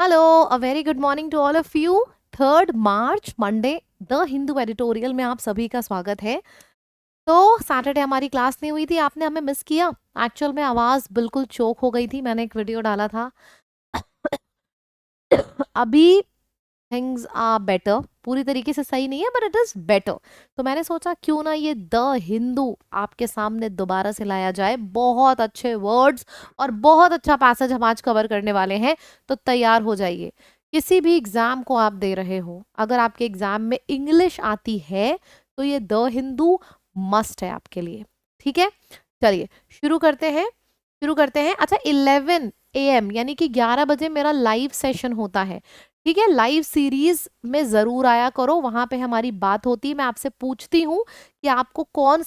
Hello, a very good morning to all of you. 3 March Monday, the Hindu editorial में आप सभी का स्वागत है। तो सैटरडे हमारी क्लास नहीं हुई थी, आपने हमें मिस किया। एक्चुअल में आवाज बिल्कुल चोक हो गई थी, मैंने एक वीडियो डाला था। अभी थिंग्स आर बेटर, पूरी तरीके से सही नहीं है बट इट इज बेटर। तो मैंने सोचा क्यों ना ये द हिंदू आपके सामने दोबारा से लाया जाए। बहुत अच्छे वर्ड्स और बहुत अच्छा पैसेज हम आज कवर करने वाले हैं, तो तैयार हो जाइए। किसी भी एग्जाम को आप दे रहे हो, अगर आपके एग्जाम में इंग्लिश आती है तो ये द हिंदू मस्ट है आपके लिए। ठीक है, चलिए शुरू करते हैं। अच्छा, 11 AM यानी कि 11 बजे मेरा लाइव सेशन होता है। ठीक है, लाइव सीरीज में जरूर आया करो, वहां पे हमारी बात होती है। मैं आपसे पूछती हूँ कि आपको कौन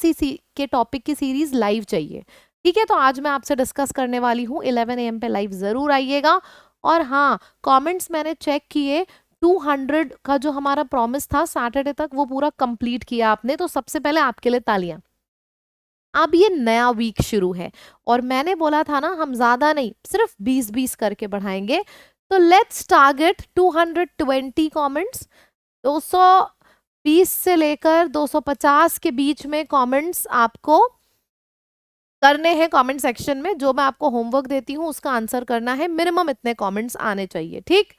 के टॉपिक की सीरीज लाइव चाहिए। ठीक है, तो आज मैं आपसे डिस्कस करने वाली हूँ। 11 AM पे लाइव जरूर आइएगा। और हाँ, कमेंट्स मैंने चेक किए, 200 का जो हमारा प्रॉमिस था सैटरडे तक, वो पूरा कंप्लीट किया आपने। तो सबसे पहले आपके लिए तालियां। अब ये नया वीक शुरू है और मैंने बोला था ना, हम ज्यादा नहीं, सिर्फ 20-20 करके बढ़ाएंगे। तो लेट्स टारगेट 220 कमेंट्स। 220 से लेकर 250 के बीच में कमेंट्स आपको करने हैं। कमेंट सेक्शन में जो मैं आपको होमवर्क देती हूँ उसका आंसर करना है। मिनिमम इतने कमेंट्स आने चाहिए। ठीक,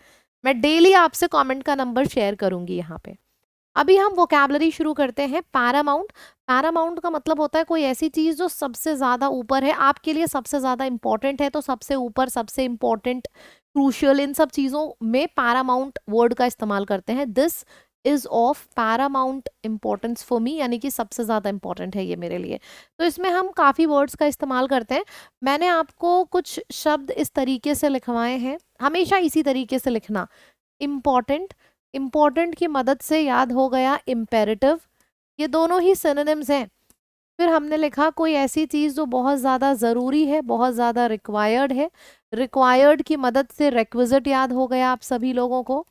मैं डेली आपसे कमेंट का नंबर शेयर करूंगी यहाँ पे। अभी हम वोकैबलरी शुरू करते हैं। पैरामाउंट, पैरामाउंट का मतलब होता है कोई ऐसी चीज जो सबसे ज्यादा ऊपर है, आपके लिए सबसे ज्यादा इंपॉर्टेंट है। तो सबसे ऊपर, सबसे इंपॉर्टेंट, क्रूशियल, इन सब चीजों में पैरामाउंट वर्ड का इस्तेमाल करते हैं। This is of Paramount importance for me, यानी कि सबसे ज्यादा इंपॉर्टेंट है ये मेरे लिए। तो इसमें हम काफी वर्ड्स का इस्तेमाल करते हैं। मैंने आपको कुछ शब्द इस तरीके से लिखवाए हैं, हमेशा इसी तरीके से लिखना। इम्पॉर्टेंट, इम्पॉर्टेंट की मदद से याद हो गया इम्पेरेटिव, ये दोनों ही सिनोनिम्स हैं। फिर हमने लिखा कोई ऐसी चीज जो बहुत ज्यादा जरूरी है, बहुत ज्यादा रिक्वायर्ड है। रिक्वायर्ड की मदद से रिक्विजिट याद हो गया आप सभी लोगों को।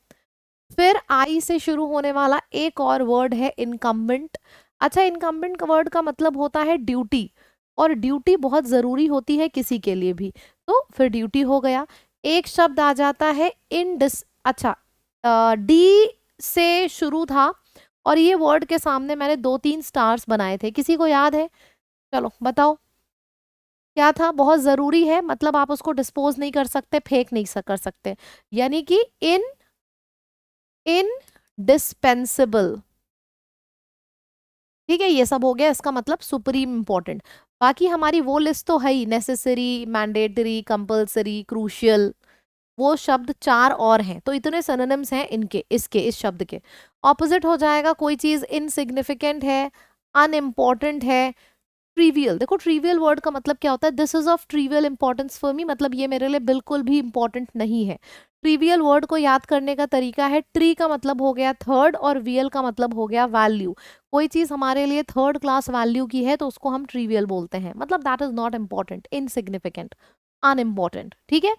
फिर आई से शुरू होने वाला एक और वर्ड है इनकम्बेंट। अच्छा, इनकम्बेंट का वर्ड का मतलब होता है ड्यूटी, और ड्यूटी बहुत जरूरी होती है किसी के लिए भी, तो फिर ड्यूटी हो गया। एक शब्द आ जाता है इनडिस, अच्छा, डी से शुरू था और ये वर्ड के सामने मैंने 2-3 स्टार्स बनाए थे, किसी को याद है? चलो बताओ क्या था। बहुत जरूरी है, मतलब आप उसको डिस्पोज नहीं कर सकते, फेंक नहीं कर सकते, यानी कि इनडिस्पेंसिबल। ठीक है, ये सब हो गया, इसका मतलब सुप्रीम इंपॉर्टेंट। बाकी हमारी वो लिस्ट तो है ही, नेसेसरी, मैंडेटरी, कंपल्सरी, क्रूशियल, वो शब्द 4 और हैं। तो इतने सिनोनिम्स हैं इनके, इसके, इस शब्द के। ऑपोजिट हो जाएगा कोई चीज इनसिग्निफिकेंट है, अनइम्पॉर्टेंट है, ट्रिवियल। देखो, ट्रिवियल वर्ड का मतलब क्या होता है? This is of trivial importance for me, मतलब ये मेरे लिए बिल्कुल भी इंपॉर्टेंट नहीं है। ट्रिवियल वर्ड को याद करने का तरीका है, ट्री का मतलब हो गया थर्ड और वीएल का मतलब हो गया वैल्यू। कोई चीज हमारे लिए थर्ड क्लास वैल्यू की है तो उसको हम ट्रिवियल बोलते हैं, मतलब that is not important, insignificant, unimportant. ठीक है,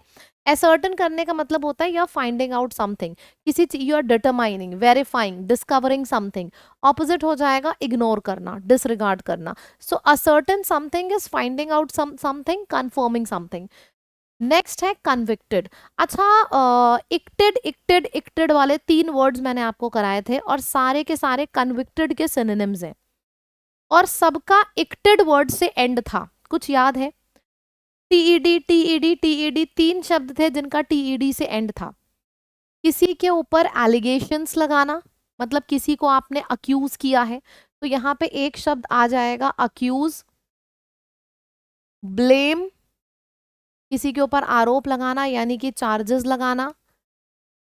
असर्टन करने का मतलब होता है you are finding out something, किसी you are determining, verifying, discovering something. Opposite हो जाएगा इग्नोर करना, डिसरिगार्ड करना। So ascertain something is finding out something, confirming something. Next है कन्विक्टेड। अच्छा, इक्टेड, इक्टेड, इक्टेड वाले 3 वर्ड्स मैंने आपको कराए थे और सारे के सारे कन्विक्टेड के सिनोनिम्स हैं और सबका इक्टेड वर्ड से एंड था, कुछ याद है? टीईडी, टीईडी, टीईडी, 3 शब्द थे जिनका टीईडी से एंड था। किसी के ऊपर एलिगेशंस लगाना, मतलब किसी को आपने अक्यूज किया है, तो यहाँ पे एक शब्द आ जाएगा अक्यूज। ब्लेम, किसी के ऊपर आरोप लगाना यानी कि चार्जेस लगाना,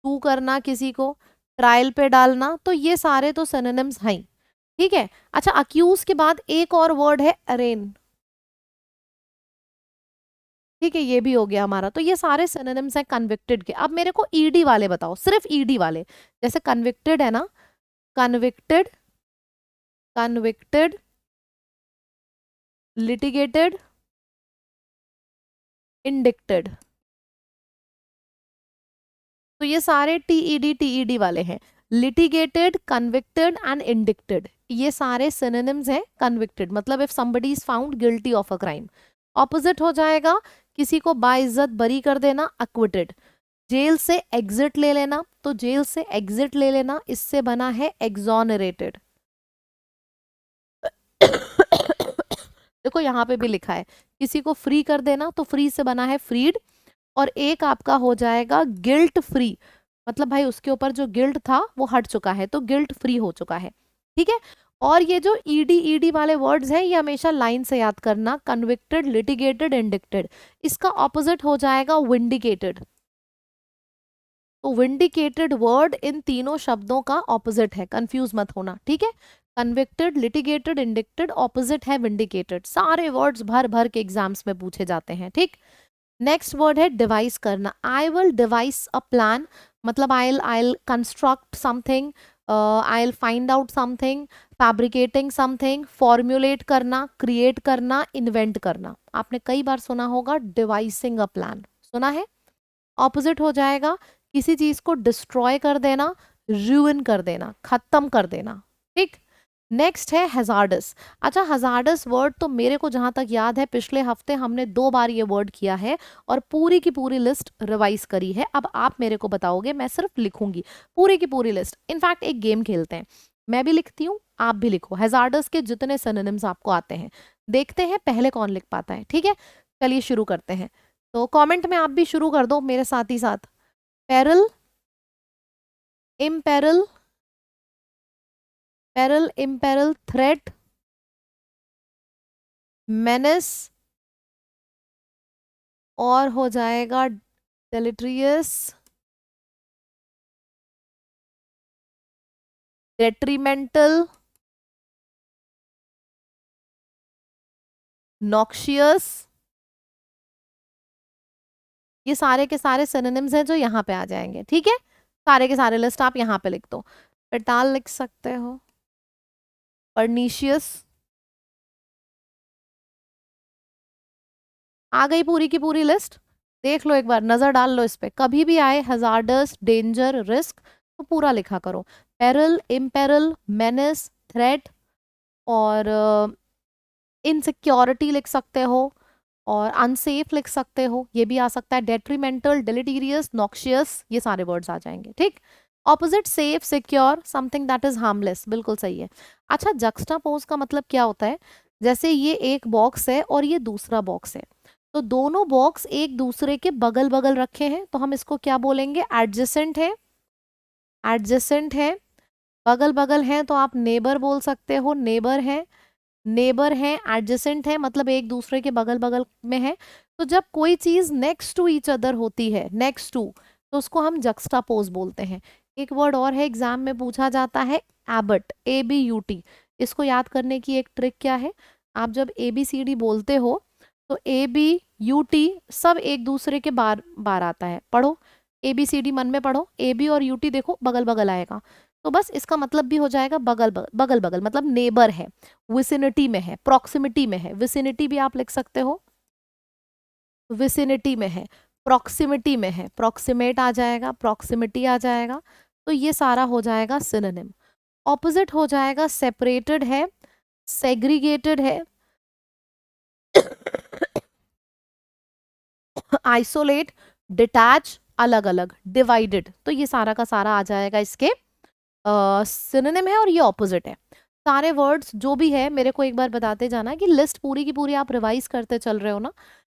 टू करना किसी को, ट्रायल पे डालना, तो ये सारे तो सिनोनिम्स हैं। ठीक है, अच्छा, अक्यूज के बाद एक और वर्ड है अरेन। ठीक है, ये भी हो गया हमारा। तो ये सारे सिनोनिम्स हैं कन्विक्टेड के। अब मेरे को ईडी वाले बताओ, सिर्फ ईडी वाले। जैसे कन्विक्टेड है ना, कन्विक्टेड, कन्विक्टेड, लिटिगेटेड, इंडिक्टेड, तो ये सारे टीईडी, टीईडी वाले हैं। लिटिगेटेड, कन्विक्टेड एंड इंडिक्टेड, ये सारे सिनोनिम्स हैं कन्विक्टेड, मतलब if somebody is found guilty of a crime. Opposite हो जाएगा किसी को बाइज्जत बरी कर देना, अक्विटेड। जेल से एग्जिट ले लेना, तो जेल से एग्जिट ले लेना, इससे बना है एक्सोनरेटेड। देखो यहाँ पे भी लिखा है, किसी को फ्री कर देना तो फ्री से बना है फ्रीड, और एक आपका हो जाएगा गिल्ट फ्री, मतलब भाई उसके ऊपर जो गिल्ट था वो हट चुका है, तो गिल्ट फ्री हो चुका है। ठीक है। और ये जो ईडी ईडी वाले वर्ड्स हैं ये हमेशा लाइन से याद करना, कन्विक्टेड, लिटिगेटेड, इंडिक्टेड, इसका ऑपोजिट हो जाएगा विंडिकेटेड। तो विंडिकेटेड वर्ड इन तीनों शब्दों का ऑपोजिट है, कंफ्यूज मत होना, ठीक है। कन्विक्टेड, लिटिगेटेड, इंडिक्टेड, ऑपोजिट है विंडिकेटेड। सारे वर्ड्स भर भर के एग्जाम्स में पूछे जाते हैं, ठीक। नेक्स्ट वर्ड है डिवाइस करना। I will devise a plan, मतलब I will construct something, I will find out something, fabricating something, formulate करना, क्रिएट करना, इन्वेंट करना। आपने कई बार सुना होगा डिवाइसिंग अ प्लान, सुना है। ऑपोजिट हो जाएगा किसी चीज को डिस्ट्रॉय कर देना, रूइन कर देना, खत्म कर देना, ठीक। नेक्स्ट है हजार्डस। अच्छा, हजार्डस वर्ड तो मेरे को जहां तक याद है पिछले हफ्ते हमने 2 बार ये वर्ड किया है और पूरी की पूरी लिस्ट रिवाइज करी है। अब आप मेरे को बताओगे, मैं सिर्फ लिखूंगी पूरी की पूरी लिस्ट। इनफैक्ट एक गेम खेलते हैं, मैं भी लिखती हूँ आप भी लिखो, हजार्डस के जितने सिनोनिम्स आपको आते हैं, देखते हैं पहले कौन लिख पाता है, ठीक है। चलिए शुरू करते हैं, तो कमेंट में आप भी शुरू कर दो मेरे साथ ही साथ। पेरिल, इम्पेरिल, पेरिल, इम्पेरिल, थ्रेट, मेनेस, और हो जाएगा डेलिट्रियस, डेट्रीमेंटल, नॉक्शियस। ये सारे के सारे सिनोनिम्स हैं जो यहाँ पे आ जाएंगे, ठीक है। सारे के सारे लिस्ट आप यहाँ पे लिख दो। पेटाल लिख सकते हो, परनीशियस, आ गई पूरी की पूरी लिस्ट। देख लो एक बार, नजर डाल लो इस पे, कभी भी आए हजार्डस, डेंजर, रिस्क, तो पूरा लिखा करो। पेरिल, इम्पेरिल, मेनेस, थ्रेट, और इनसिक्योरिटी लिख सकते हो, और अनसेफ लिख सकते हो, ये भी आ सकता है। डेट्रीमेंटल, डिलीटीरियस, नॉक्शियस, ये सारे वर्ड्स आ जाएंगे, ठीक। Opposite safe, secure, something that is harmless, बिल्कुल सही है। अच्छा, जक्स्टापोज का मतलब क्या होता है, जैसे ये एक बॉक्स है और ये दूसरा बॉक्स है, तो दोनों बॉक्स एक दूसरे के बगल बगल रखे हैं, तो हम इसको क्या बोलेंगे, एडजेसेंट है। एडजेसेंट है, बगल बगल है तो आप नेबर बोल सकते हो, नेबर है। नेबर है, एडजेसेंट है, मतलब एक दूसरे के बगल बगल में है। तो जब कोई चीज नेक्स्ट टू ईच अदर होती है, नेक्स्ट टू, तो उसको हम जक्स्टापोज बोलते हैं। एक वर्ड और है, एग्जाम में पूछा जाता है, एबट, ABUT। इसको याद करने की एक ट्रिक क्या है, आप जब ABCD बोलते हो तो ABUT सब एक दूसरे के बार बार आता है, पढ़ो ABCD, मन में पढ़ो, AB और UT देखो बगल बगल आएगा, तो बस इसका मतलब भी हो जाएगा बगल बगल, बगल बगल मतलब नेबर है, विसिनिटी में है, प्रॉक्सिमिटी में है। विसिनिटी भी आप लिख सकते हो, विसिनिटी में है, प्रॉक्सिमिटी में है, प्रॉक्सिमेट आ जाएगा, प्रॉक्सिमिटी आ जाएगा, तो ये सारा हो जाएगा सिनोनिम। ऑपोजिट हो जाएगा सेपरेटेड है, सेग्रीगेटेड है, आइसोलेट, डिटैच, अलग अलग, डिवाइडेड, तो ये सारा का सारा आ जाएगा इसके सिनोनिम है, और ये ऑपोजिट है। सारे वर्ड्स जो भी है मेरे को एक बार बताते जाना, कि लिस्ट पूरी की पूरी आप रिवाइज करते चल रहे हो ना।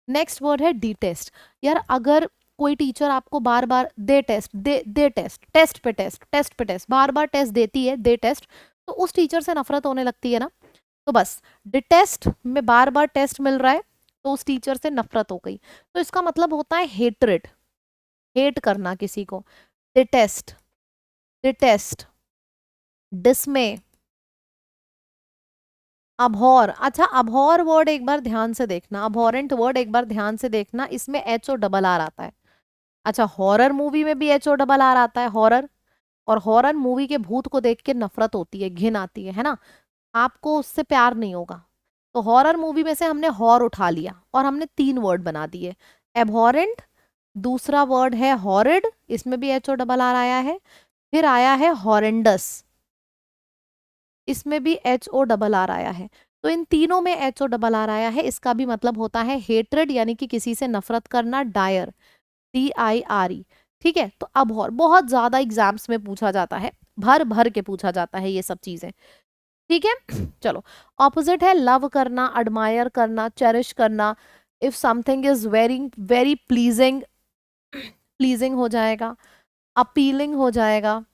नेक्स्ट वर्ड है डी टेस्ट। यार अगर कोई टीचर आपको बार बार दे टेस्ट, दे टेस्ट, टेस्ट पे टेस्ट, टेस्ट पे टेस्ट, बार बार टेस्ट देती है, दे टेस्ट, तो उस टीचर से नफरत होने लगती है ना। तो बस डिटेस्ट में बार बार टेस्ट मिल रहा है, तो उस टीचर से नफरत हो गई, तो इसका मतलब होता है हेट्रेड, हेट करना किसी को। Detest, detest, dismay, abhor. अच्छा, अभौर वर्ड एक बार ध्यान से देखना, अभौरेंट वर्ड एक बार ध्यान से देखना, इसमें HORR आता है। अच्छा, हॉरर मूवी में भी HORR आता है, हॉरर, और हॉरर मूवी के भूत को देख के नफरत होती है, घिन आती है ना, आपको उससे प्यार नहीं होगा। तो हॉरर मूवी में से हमने हॉर उठा लिया और हमने 3 वर्ड बना दिए, एबहॉरेंट, दूसरा वर्ड है हॉरिड, इसमें भी HORR आया है, फिर आया है हॉरेंडस, इसमें भी HORR आया है। तो इन तीनों में HORR आया है, इसका भी मतलब होता है हेट्रेड, यानी कि किसी से नफरत करना, डायर, DIRE। ठीक है, तो अब और बहुत ज्यादा एग्जाम्स में पूछा जाता है, भर भर के पूछा जाता है ये सब चीजें। ठीक है चलो, ऑपोजिट है लव करना, अडमायर करना, चेरिश करना। If something is very very pleasing, pleasing हो जाएगा, अपीलिंग हो जाएगा,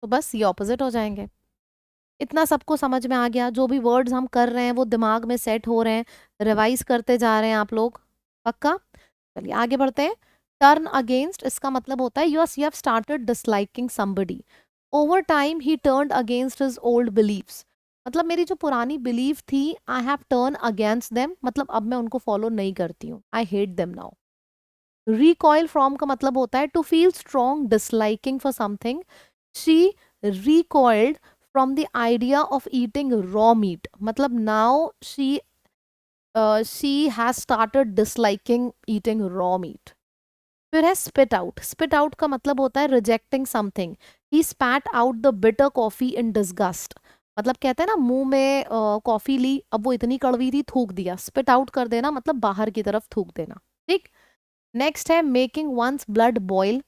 तो बस ये ऑपोजिट हो जाएंगे। इतना सबको समझ में आ गया? जो भी वर्ड्स हम कर रहे हैं वो दिमाग में सेट हो रहे हैं, रिवाइज करते जा रहे हैं आप लोग, पक्का? चलिए आगे बढ़ते हैं। टर्न अगेंस्ट, इसका मतलब होता है you have started disliking somebody. Over time he turned against his old beliefs, मतलब मेरी जो पुरानी बिलीफ थी, I have turn against them, मतलब अब मैं उनको फॉलो नहीं करती हूँ, I hate them now. Recoil from का मतलब होता है to feel strong disliking for something. She recoiled from the idea of eating raw meat, मतलब now she has started disliking eating raw meet. फिर है स्पिट आउट, स्पिट आउट का मतलब होता है rejecting something. He स्पैट out the bitter coffee in disgust, मतलब कहते हैं ना मुंह में कॉफी ली, अब वो इतनी कड़वी थी, थूक दिया। स्पिट आउट कर देना मतलब बाहर की तरफ थूक देना। ठीक, नेक्स्ट है मेकिंग वंस ब्लड बॉयल।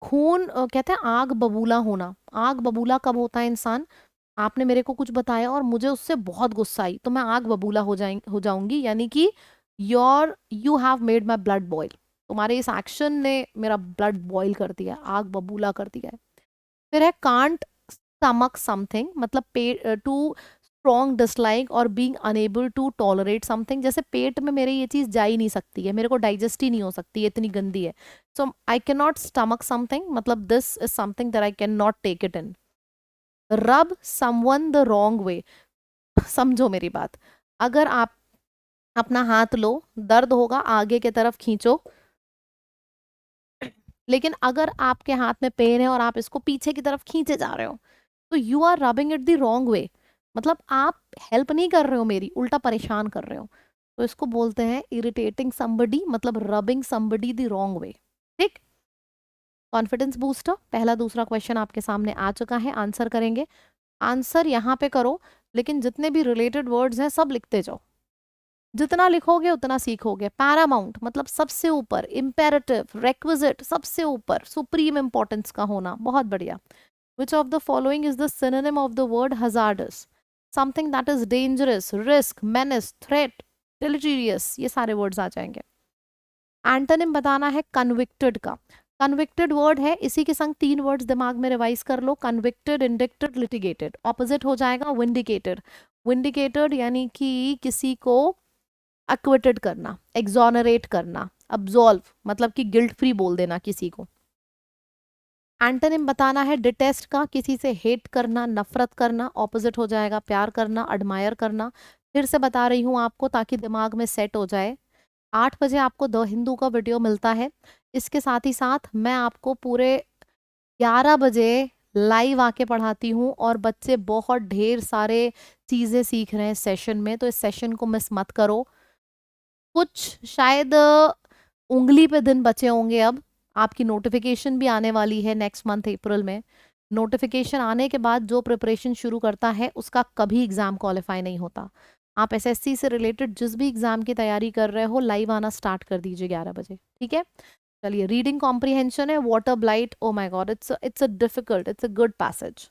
खून कहते हैं आग बबूला होना। आग बबूला कब होता है इंसान? आपने मेरे को कुछ बताया और मुझे उससे बहुत गुस्सा आई, तो मैं आग बबूला हो जाऊंगी, यानी कि you have made my blood boil, तुम्हारे इस एक्शन ने मेरा ब्लड बॉयल कर दिया, आग बबूला कर दिया है। फिर है कांट स्टमक समथिंग, मतलब टू स्ट्रॉन्ग डिसलाइक और being unable to tolerate something, जैसे पेट में मेरे ये चीज जा ही नहीं सकती है, मेरे को डाइजेस्ट ही नहीं हो सकती है, इतनी गंदी है। So I can not stomach something, मतलब this is something that I can not take it in. Rub someone the wrong वे, समझो मेरी बात, अगर आप अपना हाथ लो, दर्द होगा, आगे की तरफ खींचो, लेकिन अगर आपके हाथ में पेन है और आप इसको पीछे की तरफ खींचे जा रहे हो, तो you are rubbing it the wrong way, मतलब आप हेल्प नहीं कर रहे हो मेरी, उल्टा परेशान कर रहे हो। तो इसको बोलते हैं इरिटेटिंग समबडी, मतलब रबिंग समबडी द रॉन्ग वे। ठीक, कॉन्फिडेंस बूस्टर, पहला दूसरा क्वेश्चन आपके सामने आ चुका है, आंसर करेंगे। आंसर यहाँ पे करो, लेकिन जितने भी रिलेटेड वर्ड्स हैं सब लिखते जाओ, जितना लिखोगे उतना सीखोगे। पैरामाउंट मतलब सबसे ऊपर, इम्पेरेटिव, रेक्विजिट सबसे ऊपर, सुप्रीम इंपॉर्टेंस का होना, बहुत बढ़िया। Which of the following is the synonym of the word hazardous? Something that is dangerous, risk, menace, threat, deleterious, ये सारे वर्ड्स आ जाएंगे। एंटोनिम बताना है कन्विक्टेड का। कन्विक्टेड वर्ड है, इसी के संग तीन वर्ड्स दिमाग में रिवाइज कर लो, कन्विक्टेड, इंडिक्टेड, लिटिगेटेड। ऑपोजिट हो जाएगा विंडिकेटेड। विंडिकेटेड यानी कि किसी को एक्विटेड करना, एग्जॉनरेट करना, अब्सॉल्व मतलब कि गिल्ट फ्री बोल देना किसी को। एंटोनिम बताना है डिटेस्ट का, किसी से हेट करना, नफरत करना। ऑपोजिट हो जाएगा प्यार करना, एडमायर करना। फिर से बता रही हूँ आपको ताकि दिमाग में सेट हो जाए। 8 बजे आपको द हिंदू का वीडियो मिलता है। इसके साथ ही साथ मैं आपको पूरे 11 बजे लाइव आके पढ़ाती हूँ, और बच्चे बहुत ढेर सारे चीज़ें सीख रहे हैं सेशन में, तो इस सेशन को मिस मत करो। कुछ शायद उंगली पे दिन बचे होंगे अब, आपकी नोटिफिकेशन भी आने वाली है नेक्स्ट मंथ अप्रैल में। नोटिफिकेशन आने के बाद जो प्रिपरेशन शुरू करता है उसका कभी एग्जाम क्वालिफाई नहीं होता। आप एसएससी से रिलेटेड जिस भी एग्जाम की तैयारी कर रहे हो, लाइव आना स्टार्ट कर दीजिए 11 बजे, ठीक है? चलिए, रीडिंग कॉम्प्रिहेंशन है water blight. Oh my God, it's a difficult, it's a good passage.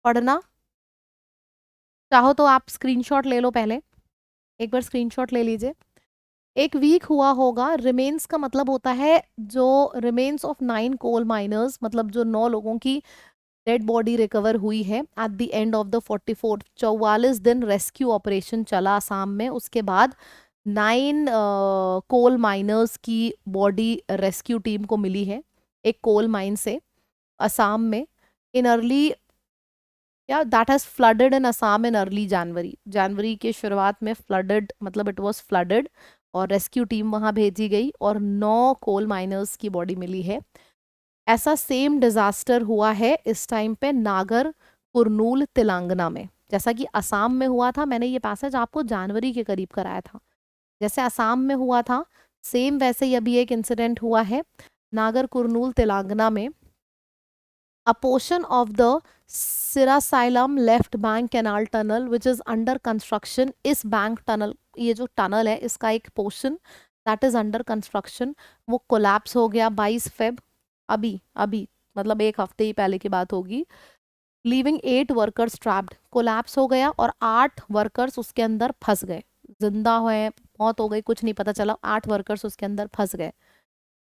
पढ़ना चाहो तो आप स्क्रीनशॉट ले लो, पहले एक बार स्क्रीनशॉट ले लीजिए। एक वीक हुआ होगा, रिमेन्स का मतलब होता है जो रिमेन्स ऑफ 9 कोल माइनर्स, मतलब जो 9 लोगों की डेड बॉडी रिकवर हुई है at the end of the 44th। 44 दिन रेस्क्यू ऑपरेशन चला असम में, उसके बाद 9 कोल माइनर्स की बॉडी रेस्क्यू टीम को मिली है एक कोल माइन से असम में, इन अर्ली, या that has flooded in Assam in early January. जनवरी के शुरुआत में फ्लडेड, मतलब इट वाज फ्लडेड, और रेस्क्यू टीम वहां भेजी गई और 9 कोल माइनर्स की बॉडी मिली है। ऐसा सेम डिजास्टर हुआ है इस टाइम पे नागर कुरनूल तेलंगाना में, जैसा कि असम में हुआ था। मैंने ये पैसेज आपको जनवरी के करीब कराया था, जैसे असम में हुआ था सेम वैसे ही अभी एक इंसिडेंट हुआ है नागर कुरनूल तेलंगाना में। A portion of the Sirasalam left bank canal tunnel which is under construction, इस बैंक टनल, ये जो टनल है इसका एक portion that is under construction, वो कोलैप्स हो गया 22 फेब, अभी अभी मतलब एक हफ्ते ही पहले की बात होगी। लीविंग 8 वर्कर्स ट्रैप्ड, कोलैप्स हो गया और 8 वर्कर्स उसके अंदर फंस गए, जिंदा हुए मौत हो गई कुछ नहीं पता चला, 8 वर्कर्स उसके अंदर फंस गए।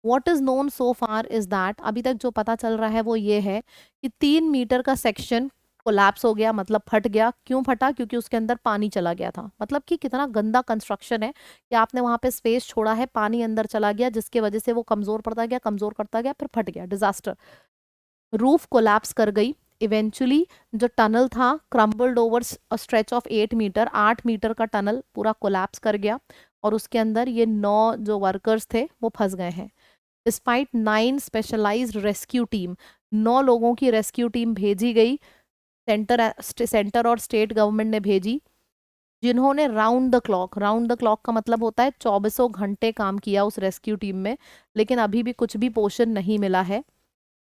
What is known so far is that, अभी तक जो पता चल रहा है वो ये है कि 3 मीटर का सेक्शन कोलैप्स हो गया, मतलब फट गया। क्यों फटा? क्योंकि उसके अंदर पानी चला गया था। मतलब कि कितना गंदा कंस्ट्रक्शन है कि आपने वहां पे स्पेस छोड़ा है, पानी अंदर चला गया जिसकी वजह से वो कमजोर पड़ता गया, कमजोर करता गया, फिर फट गया, डिजास्टर। रूफ कोलैप्स कर गई इवेंचुअली। जो टनल था crumbled over a stretch of 8 metre, 8 metre का टनल पूरा कोलैप्स कर गया और उसके अंदर ये 9 जो वर्कर्स थे वो फंस गए हैं। डिस्पाइट 9 स्पेशलाइज्ड रेस्क्यू टीम, 9 लोगों की रेस्क्यू टीम भेजी गई, सेंटर और स्टेट गवर्नमेंट ने भेजी, जिन्होंने राउंड द क्लॉक का मतलब होता है 24 घंटे काम किया उस रेस्क्यू टीम में, लेकिन अभी भी कुछ भी पोषण नहीं मिला है।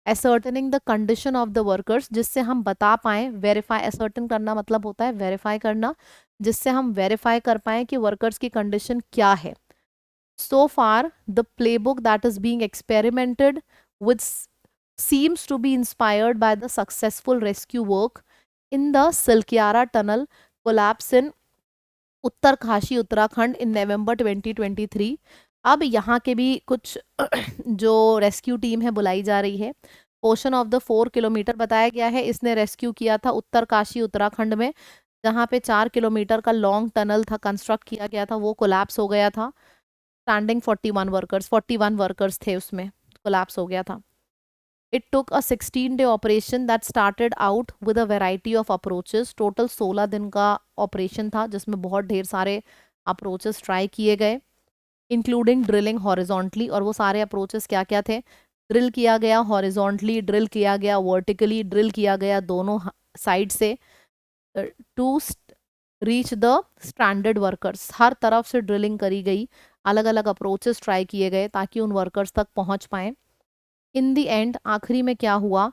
Ascertaining the condition of the workers, जिससे हम बता पाए, वेरीफाई, असर्टन करना मतलब होता है वेरीफाई करना, जिससे हम वेरीफाई कर पाए कि वर्कर्स की कंडीशन क्या है। So far, the playbook that is being experimented with seems to be inspired by the successful rescue work in the Silkyara Tunnel collapse in Uttarkashi Uttarakhand इन नवंबर 2023। अब यहाँ के भी कुछ जो रेस्क्यू टीम है बुलाई जा रही है। पोर्शन ऑफ द 4 किलोमीटर बताया गया है, इसने रेस्क्यू किया था उत्तरकाशी उत्तराखंड में, जहाँ पे 4 किलोमीटर का लॉन्ग टनल था, कंस्ट्रक्ट किया गया था, वो कोलैप्स हो गया था। स्टैंडिंग 41 वर्कर्स थे उसमें, कोलैप्स हो गया था। It took a 16-day operation that started out with a variety of approaches. Total 16 दिन का ऑपरेशन था जिसमें बहुत ढेर सारे अप्रोचेस ट्राई किए गए, इंक्लूडिंग ड्रिलिंग हॉरिजॉन्टली। और वो सारे अप्रोचेस क्या क्या थे? ड्रिल किया गया हॉरिजॉन्टली, ड्रिल किया गया वर्टिकली, ड्रिल किया गया दोनों साइड से, to reach the stranded workers. हर तरफ से ड्रिलिंग करी गई, अलग अलग अप्रोचेस ट्राई किए गए ताकि उन वर्कर्स तक पहुंच पाए। इन द एंड आखिरी में क्या हुआ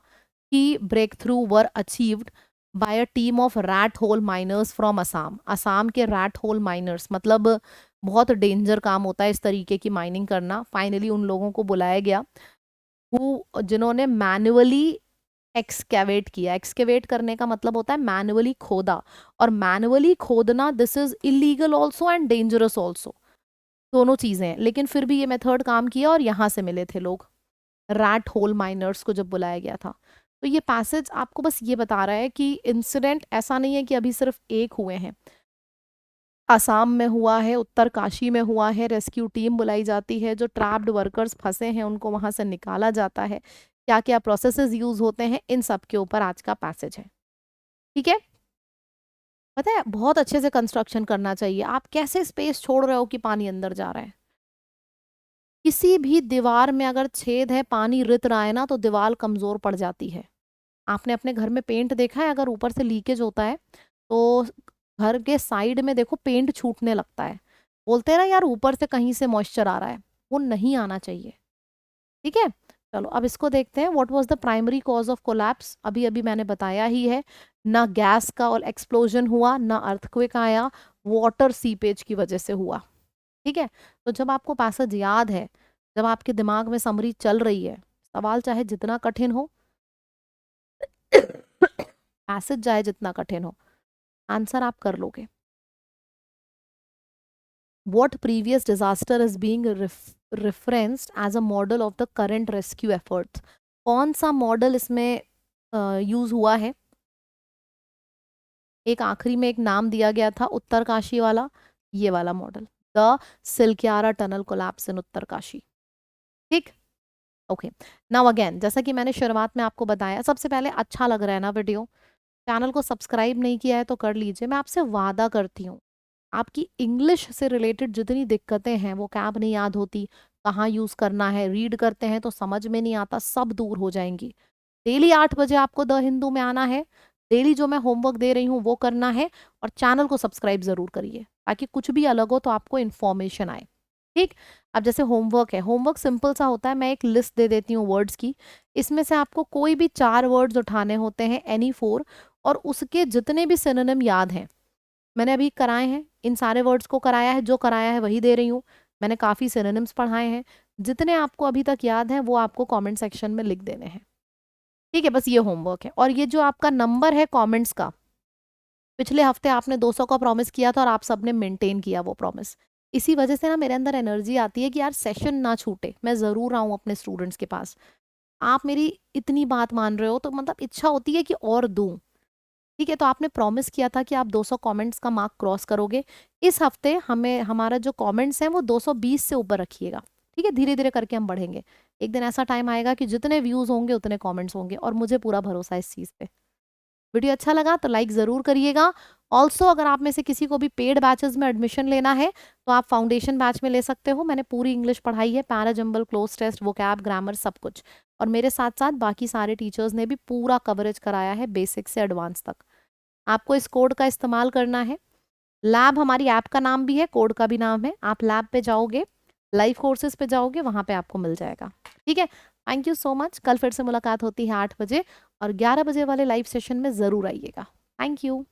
कि break through were achieved by a team of rat hole miners from Assam. Assam के रैट होल माइनर्स, मतलब बहुत डेंजर काम होता है इस तरीके की माइनिंग करना। फाइनली उन लोगों को बुलाया गया जिन्होंने मैन्युअली एक्सकेवेट किया। एक्सकेवेट करने का मतलब होता है मैन्युअली खोदा, और मैन्युअली खोदना this is illegal also and dangerous also, दोनों चीजें हैं। लेकिन फिर भी ये मेथड काम किया और यहाँ से मिले थे लोग, रैट होल माइनर्स को जब बुलाया गया था। तो ये पैसेज आपको बस ये बता रहा है कि इंसिडेंट ऐसा नहीं है कि अभी सिर्फ एक हुए हैं, असम में हुआ है, उत्तरकाशी में हुआ है, रेस्क्यू टीम बुलाई जाती है, जो ट्रैप्ड वर्कर्स फंसे हैं उनको वहां से निकाला जाता है, क्या क्या प्रोसेसेस यूज होते हैं, इन सब के ऊपर आज का पैसेज है। ठीक है, पता है बहुत अच्छे से कंस्ट्रक्शन करना चाहिए। आप कैसे स्पेस छोड़ रहे हो कि पानी अंदर जा रहा है? किसी भी दीवार में अगर छेद है, पानी रित रहा है ना, तो दीवार कमजोर पड़ जाती है। आपने अपने घर में पेंट देखा है, अगर ऊपर से लीकेज होता है तो घर के साइड में देखो पेंट छूटने लगता है, बोलते हैं ना यार ऊपर से कहीं से मॉइस्चर आ रहा है, वो नहीं आना चाहिए। ठीक है, चलो अब इसको देखते हैं। What was the primary cause of collapse? अभी अभी मैंने बताया ही है, ना गैस का और एक्सप्लोजन हुआ, ना अर्थक्वेक आया, वाटर सीपेज की वजह से हुआ। ठीक है, तो जब आपको पैसेज याद है, जब आपके दिमाग में समरी चल रही है, सवाल चाहे जितना कठिन हो, पैसेज चाहे जितना कठिन हो, आंसर आप कर लोगे। What previous disaster is being referenced as a model of the current rescue efforts? कौन सा मॉडल इसमें यूज हुआ है? एक आखिरी में एक नाम दिया गया था उत्तरकाशी वाला, ये वाला model, the Silkyara tunnel collapse इन उत्तरकाशी। ठीक, ओके। नाउ अगेन, जैसा कि मैंने शुरुआत में आपको बताया, सबसे पहले अच्छा लग रहा है ना वीडियो? चैनल को सब्सक्राइब नहीं किया है तो कर लीजिए। मैं आपसे वादा करती हूँ, आपकी इंग्लिश से रिलेटेड जितनी दिक्कतें हैं, वो कैब नहीं याद होती, कहाँ यूज़ करना है, रीड करते हैं तो समझ में नहीं आता, सब दूर हो जाएंगी। डेली 8 बजे आपको द हिंदू में आना है, डेली जो मैं होमवर्क दे रही हूँ वो करना है, और चैनल को सब्सक्राइब ज़रूर करिए ताकि कुछ भी अलग हो तो आपको इन्फॉर्मेशन आए। ठीक, अब जैसे होमवर्क है, होमवर्क सिंपल सा होता है, मैं एक लिस्ट दे देती हूँ वर्ड्स की, इसमें से आपको कोई भी 4 वर्ड्स उठाने होते हैं, एनी 4, और उसके जितने भी सिनोनिम याद हैं, मैंने अभी कराए हैं, इन सारे वर्ड्स को कराया है, जो कराया है वही दे रही हूँ। मैंने काफ़ी सिनोनिम्स पढ़ाए हैं, जितने आपको अभी तक याद हैं वो आपको कमेंट सेक्शन में लिख देने हैं। ठीक है, बस ये होमवर्क है। और ये जो आपका नंबर है कमेंट्स का, पिछले हफ्ते आपने 200 का प्रॉमिस किया था और आप सबने मेंटेन किया वो प्रॉमिस। इसी वजह से ना मेरे अंदर एनर्जी आती है कि यार सेशन ना छूटे, मैं ज़रूर आऊँ अपने स्टूडेंट्स के पास। आप मेरी इतनी बात मान रहे हो तो मतलब इच्छा होती है कि और दूँ। ठीक है, तो आपने प्रॉमिस किया था कि आप 200 कमेंट्स का मार्क क्रॉस करोगे। इस हफ्ते हमें हमारा जो कमेंट्स हैं वो 220 से ऊपर रखिएगा। ठीक है, धीरे धीरे करके हम बढ़ेंगे। एक दिन ऐसा टाइम आएगा कि जितने व्यूज़ होंगे उतने कमेंट्स होंगे, और मुझे पूरा भरोसा है इस चीज़ पे। वीडियो अच्छा लगा तो लाइक ज़रूर करिएगा। ऑल्सो अगर आप में से किसी को भी पेड बैचेस में एडमिशन लेना है तो आप फाउंडेशन बैच में ले सकते हो। मैंने पूरी इंग्लिश पढ़ाई है, para jumble, cloze test, vocab, grammar, सब कुछ। और मेरे साथ साथ बाकी सारे टीचर्स ने भी पूरा कवरेज कराया है, बेसिक से एडवांस तक। आपको इस कोड का इस्तेमाल करना है। लैब हमारी ऐप का नाम भी है, कोड का भी नाम है। आप लैब पे जाओगे, लाइव कोर्सेज पे जाओगे, वहां पे आपको मिल जाएगा। ठीक है, थैंक यू सो मच। कल फिर से मुलाकात होती है 8 बजे, और 11 बजे वाले लाइव सेशन में ज़रूर आइएगा। Thank you.